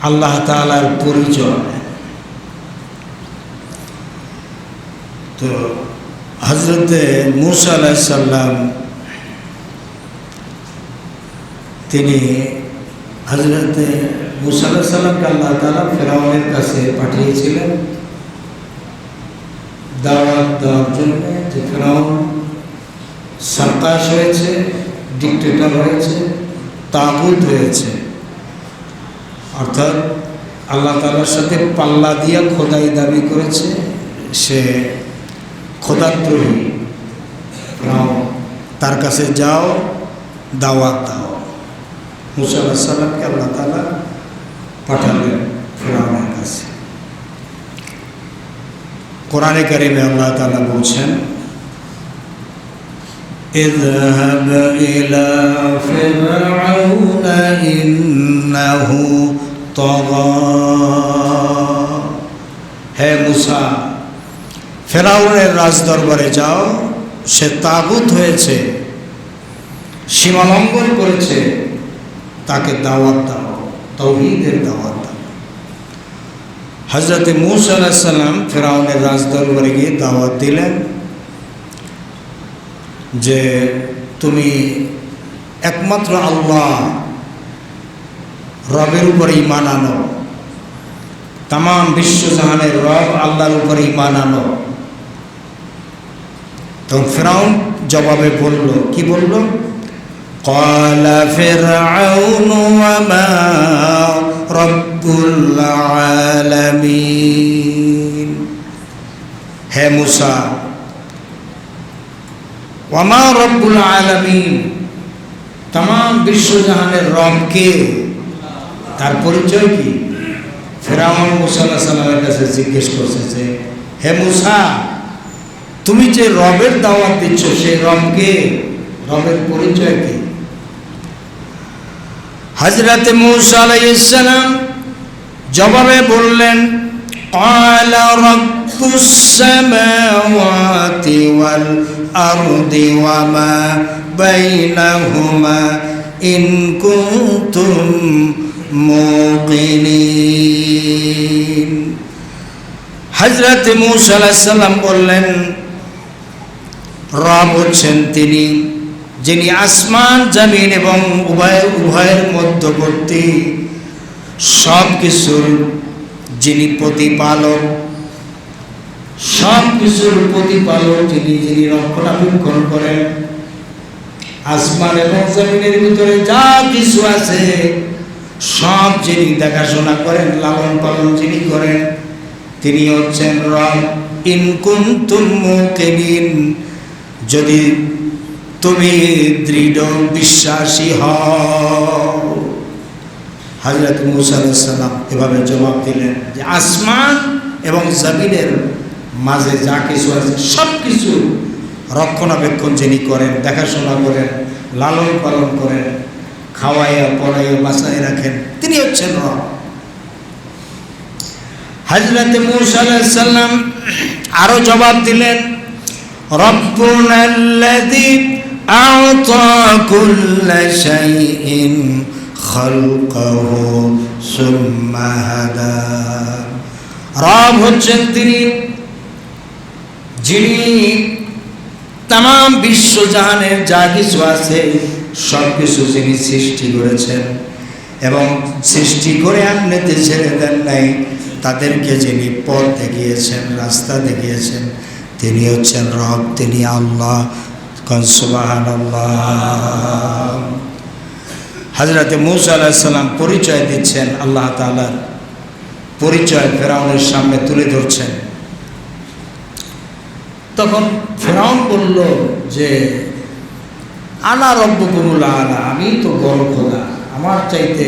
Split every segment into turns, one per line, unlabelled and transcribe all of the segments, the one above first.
আল্লাহ তাআলার পরিচয়। তো হযরতে মূসা আলাইহিস সালাম তিনি হযরতে মূসা আলাইহিস সালামকে আল্লাহ তাআলা ফেরাউনের কাছে পাঠিয়েছিলেন দাওয়াত দেওয়ার জন্য, যে ফেরাউন সরকার হয়েছে, ডিক্টেটর হয়েছে, তাগুত হয়েছে, অর্থাৎ আল্লাহ তাআলার সাথে পাল্লা দিয়ে খোদাই দাবি করেছে, সে খোদাদ্রোহী। তার কাছে যাও, দাওয়াত দাও। মূসা আলাইহিস সালামকে আল্লাহ তাআলা পাঠালেন ফেরাউনের কাছে। কোরআনে কারিমে আল্লাহ তাআলা বলছেন, اذهب إلى فرعون إنه طغى। হে মুসা, ফেরাউনের রাজদরবারে যাও, সে তাগুত হয়েছে, সীমালঙ্ঘন করেছে, তাকে দাওয়াত দাও, তাওহীদের দাওয়াত দাও। হযরতে মূসা আলাইহিস সালাম ফেরাউনের রাজদরবারে গিয়ে দাওয়াত দিলেন যে তুমি একমাত্র আল্লাহ রবের উপর ঈমান আনো, তাম বিশ্বজাহানের রব আল্লাহর উপর ঈমান আনো। তখন ফেরাউন জবাবে বলল, কি বলল? ক্বালা ফিরআউনু ওয়া মা রাব্বুল আলামিন। হে মূসা, ওয়া মা রাব্বুল আলামিন, তাম বিশ্বজাহানের রব কে? তার পরিচয় কি? ফেরাউন মূসা আলাইহিস সালামের কাছে জিজ্ঞেস করছে যে, হে মূসা, তুমি যে রবের দাওয়াত দিচ্ছ, সেই রব কে? রবের পরিচয় কি? হযরতে মূসা আলাইহিস সালাম জবাবে বললেন, ক্বালা রাব্বুস সামাওয়াতি ওয়াল আরদি ওয়া মা বাইনাহুমা ইন কুনতুম মুকিনিন। হযরতে মূসা আলাইহিস সালাম বললেন, রব হচ্ছেন তিনি যিনি আসমান জমিন এবং উভয়ের মধ্যবর্তী সব কিছুর যিনি প্রতিপালক, সব কিছুর প্রতিপালক যিনি রক্ষণাবেক্ষণ করেন। আসমান এবং জমিনের ভিতরে যা কিছু আছে সব যিনি দেখাশোনা করেন, লালন পালন যিনি করেন, তিনি হচ্ছেন রব। ইন কুনতুম মুকিনিন, যদি তুমি দৃঢ় বিশ্বাসী হও। হযরত মূসা আলাইহিস সালাম এভাবে জবাব দিলেন যে আসমান এবং জমিনের মাঝে যা কিছু আছে সব কিছু রক্ষণাবেক্ষণ যিনি করেন, দেখাশোনা করেন, লালন পালন করেন, খাওয়াইয়া পড়াইয়া বাঁচাইয়া রাখেন, তিনি হচ্ছেন রব। হযরত মূসা আলাইহিস সালাম আরো জবাব দিলেন, রব্বুনাল্লাযী আ'তা কুল্লা শাইইন খালকাহু সুম্মা হাদা। রব হচ্ছেন তিনি যিনি তাম বিশ্বজাহানের যা কিছু আছে সব কিছু যিনি সৃষ্টি করেছেন এবং সৃষ্টি করে আপনিতে ছেড়ে দেন নাই, তাদেরকে যিনি পথ দেখিয়েছেন, রাস্তা দেখিয়েছেন, তিনি হচ্ছেন রব, তিনি আল্লাহ। সুবহানাল্লাহ। হযরতে মূসা আলাইহিস সালাম পরিচয় দিচ্ছেন, আল্লাহ তাআলার পরিচয় ফেরাউনের সামনে তুলে ধরছেন। তখন ফেরাউন বলল যে আনা রব্বুকুমুল আলা, আমি তো বড় খোদা, আমার চাইতে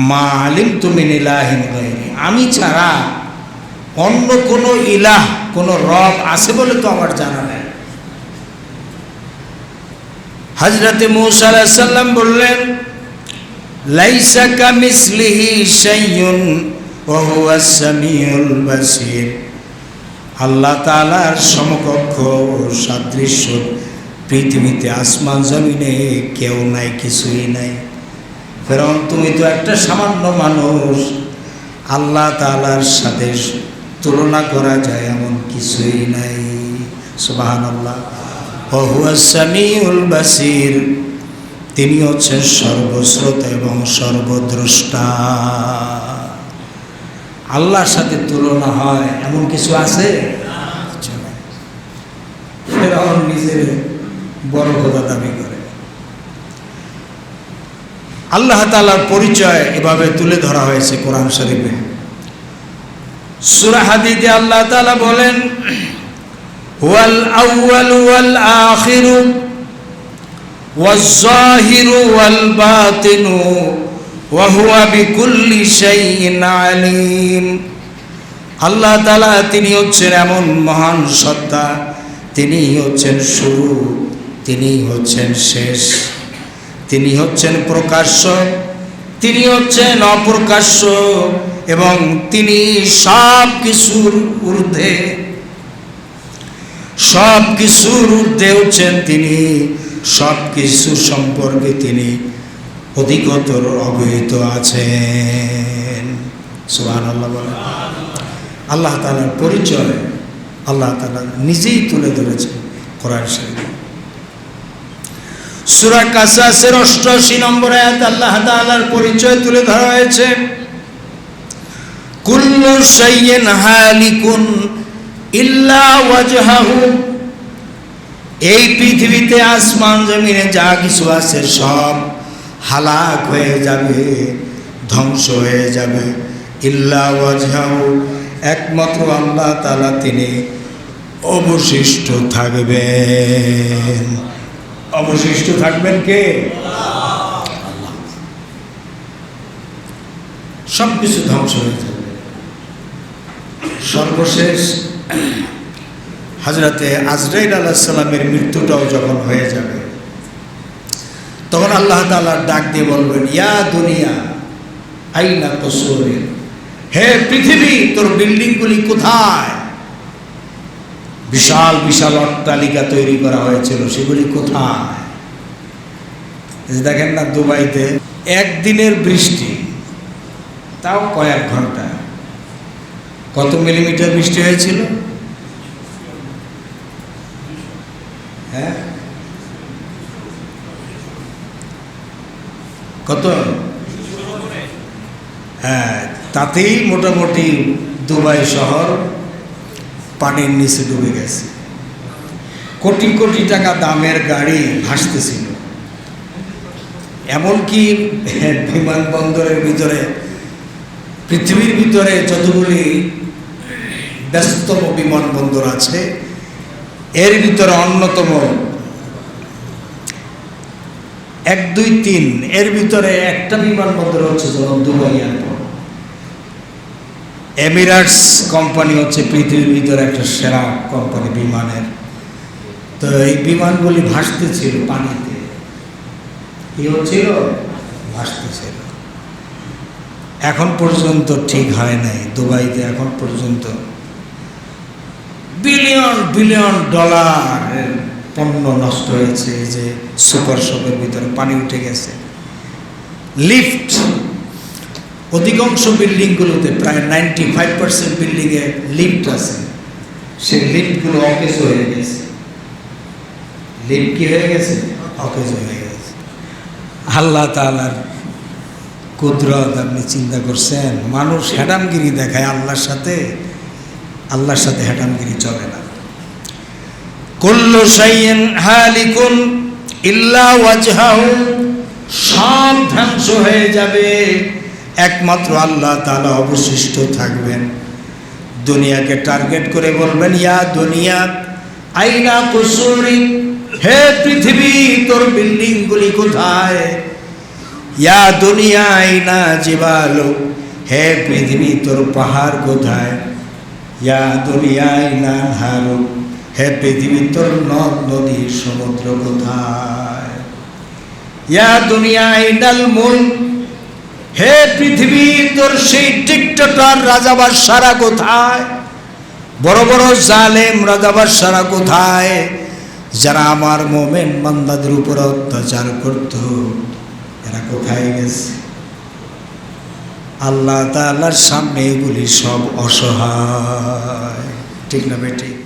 মা আলিমতু মিন ইলাহিন গায়রি, আমি ছাড়া অন্য কোনো ইলাহ, কোনো রব আছে বলে তো আমার জানা নেই। হযরতে মূসা আলাইহিস সালাম বললেন, লাইসা কামিসলিহি শাইউন ওয়া হুয়াস সামিউল বাসীর। আল্লাহ তাআলার সমকক্ষ ও সাদৃশ্য পৃথিবীতে আসমান জমিনে কেউ নাই, কিছুই নাই। ফেরাউন তুমি তো একটা সামান্য মানুষ, আল্লাহ তাআলার সাথে তুলনা করা যায় এমন কিছুই নাই। সুবহানাল্লাহ। ওয়া হুয়াস সামিউল বাসীর, তিনি হচ্ছেন সর্বশ্রোতা এবং সর্বদ্রষ্টা। আল্লাহর সাথে তুলনা হয় এমন কিছু আছে? ফেরাউন নিজের বড় খোদা দাবি করে। আল্লাহ তাআলার পরিচয় এভাবে তুলে ধরা হয়েছে কোরআন শরীফে। সূরা হাদীদে আল্লাহ তাআলা বলেন, হুয়াল আউয়ালু ওয়াল আখিরু ওয়াজ যাহিরু ওয়াল বাতিনু ওয়া হুয়া বিকুল্লি শাইইন আলীম। আল্লাহ তাআলা তিনি হচ্ছেন এমন মহান সত্তা, তিনি হচ্ছেন শুরু, তিনি হচ্ছেন শেষ, তিনি হচ্ছেন প্রকাশ্য, তিনি হচ্ছেন অপ্রকাশ্য, এবং তিনি সব কিছুর ঊর্ধ্বে, সব কিছুর ঊর্ধ্বে হচ্ছেন তিনি, সব কিছু সম্পর্কে তিনি অধিকতর অবহিত আছেন। সুবহানাল্লাহ বলেন। আল্লাহ তাআলার পরিচয় আল্লাহ তাআলা নিজেই তুলে ধরেছেন কোরআন শরীফে। সূরা কাসাসের ৮৮ নম্বর আয়াত আল্লাহ তাআলার পরিচয় তুলে ধরা হয়েছে, কুল্লু শাইইন হালিকুন ইল্লা ওয়াজহাহু। এই পৃথিবীতে আসমান জমিনে যা কিছু আছে সব হালাক হয়ে যাবে, ধ্বংস হয়ে যাবে, ইল্লা ওয়াজহাহু, একমাত্র আল্লাহ তাআলা তিনি অবশিষ্ট থাকবেন। অবশিষ্ট থাকবেন কে? আল্লাহ। সব কিছু ধ্বংস হয়ে যাবে। সর্বশেষ হযরতে আজরাইল আলাইহিস সালামের মৃত্যুটাও যখন হয়ে যাবে, তখন আল্লাহ তাআলা ডাক দিয়ে বলবেন, ইয়া দুনিয়া আইনা কুসুরি, হে পৃথিবী তোর বিল্ডিংগুলি কোথায়? বিশাল বিশাল অট্টালিকা তৈরি করা হয়েছিল, সেগুলি কোথায়? দেখেন না দুবাইতে একদিনের বৃষ্টি, তাও কয়েক ঘন্টা, কত মিলিমিটার বৃষ্টি হয়েছিল? হ্যাঁ, কত? হ্যাঁ, তাতেই মোটামুটি দুবাই শহর পানির নিচে ডুবে গেছে। কোটি কোটি টাকা দামের গাড়ি ভাসতেছিল। এমনকি বিমানবন্দরের ভিতরে, পৃথিবীর ভিতরে যতগুলি ব্যস্ততম বিমানবন্দর আছে, এর ভিতরে অন্যতম 1, 2, 3, এর ভিতরে একটা বিমানবন্দর হচ্ছে যেমন দুবাই এয়ারপোর্ট। এমিরেটস কোম্পানি হচ্ছে পৃথিবীর ভিতরে একটা সেরা কোম্পানি বিমানের। তো এই বিমানগুলি ভাসতেছিল পানিতে। কি হচ্ছিল? ভাসতেছিল। এখন পর্যন্ত ঠিক হয় নাই দুবাইতে। এখন পর্যন্ত বিলিয়ন বিলিয়ন ডলারের পণ্য নষ্ট হয়েছে। এই যে সুপার শপের ভিতরে পানি উঠে গেছে। লিফট, অধিকাংশ বিল্ডিংগুলোতে প্রায় 95% বিল্ডিংয়ে লিফট আছে, সেই লিফটগুলো অকেজ হয়ে গেছে। লিফট কি হয়ে গেছে? অকেজ হয়ে গেছে। আল্লাহ তাআলার কুদরত আপনি চিন্তা করছেন? মানুষ হ্যাডামগিরি দেখায় আল্লাহর সাথে, আল্লাহর সাথে হ্যাডামগিরি চলে না। কুল্লু শাইইন হালিকুন ইল্লা ওয়াজহাহু, সব ধ্বংস হয়ে যাবে, একমাত্র আল্লাহ তাআলা অবশিষ্ট থাকবেন। দুনিয়াকে টার্গেট করে বলবেন, ইয়া দুনিয়া আইনা কুসুরি, হে পৃথিবী তোর বিল্ডিংগুলি কোথায়? ইয়া দুনিয়া আইনা জিবালু, হে পৃথিবী তোর পাহাড় কোথায়? ইয়া দুনিয়া আইনা হারু, হে পৃথিবী তোর নদ নদী সমুদ্র কোথায়? ইয়া দুনিয়া আইনাল মুলক, হে পৃথিবী তোর সেই ডিক্টেটর রাজা বাদশারা কোথায়? বড় বড় জালেম রাজা বাদশারা কোথায়, যারা আমার মুমিন বান্দাদের উপর অত্যাচার করত? এরা কোথায় গেছে? আল্লাহ তাআলার সামনে এগুলি সব অসহায়। ঠিক না বেঠিক?